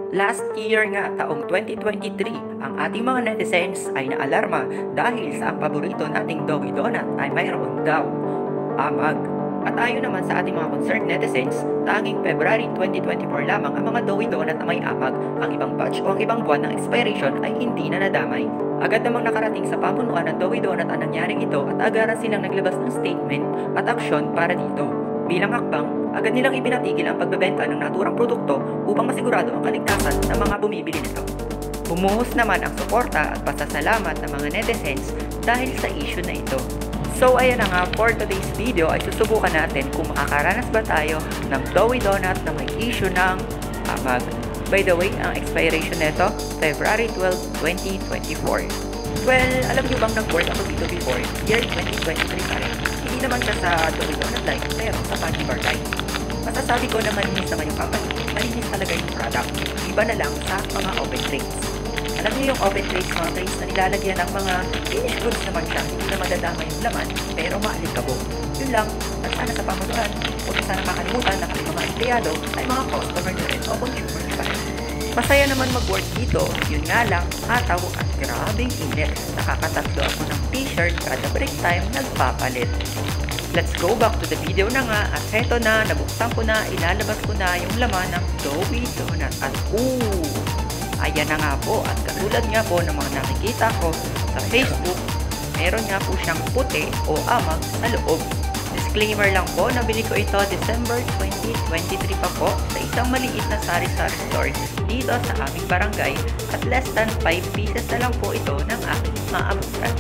Last year nga, taong 2023, ang ating mga netizens ay naalarma dahil sa ang paborito nating Doughy Donut ay mayroon daw amag. At ayon naman sa ating mga concerned netizens, tanging February 2024 lamang ang mga Doughy Donut na may amag. Ang ibang batch o ang ibang buwan ng expiration ay hindi na nadamay. Agad namang nakarating sa pamunuan ng Doughy Donut ang nangyaring ito at agaran silang naglabas ng statement at aksyon para dito. Bilang hakbang, agad nilang ibinatigil ang pagbebenta ng naturang produkto upang masigurado ang kaligtasan ng mga bumibili nito. Bumuhos naman ang suporta at pasasalamat ng mga netizens dahil sa issue na ito. So ayan na nga, for today's video ay susubukan natin kung makakaranas ba tayo ng Doughy Donut na may issue ng amag. By the way, ang expiration nito, February 12, 2024. Well, alam niyo bang nag-work ako dito before, year 2023 pa rin. Hindi naman siya sa Doughy Donut line, pero sa Funky Bar line. Masasabi ko na malinis naman yung company, malinis talaga yung product. Iba na lang sa mga open trays. Alam niyo yung open trays, mga trays na nilalagyan ng mga finished goods naman siya, hindi na madadama yung laman, pero maalikabok. Yun lang, at sana sa pamunuan, huwag na sana makalimutan na kami mga empleyado ay mga customer na rin o consumer pa rin. Masaya naman mag-work dito, yun nga lang, ataw at grabing init. Nakakatatlo ako ng t-shirt kada break time nagpapalit. Let's go back to the video na nga at heto na, nabuksan ko na, ilalabas ko na yung laman ng Doughy Donut at ayan na nga po at katulad nga po ng mga nakikita ko sa Facebook, meron nga po siyang puti o amag sa loob. Disclaimer lang po, nabili ko ito December 2023 pa po sa isang maliit na sari-sari store dito sa aming barangay at less than 5 pieces na lang po ito ng aking maabutan.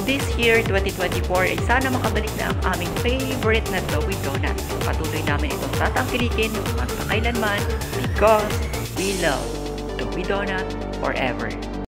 This year, 2024, ay sana makabalik na ang aming favorite na Doughy Donut. Patuloy namin itong tatangkilikin magpakailanman because we love Doughy Donut forever.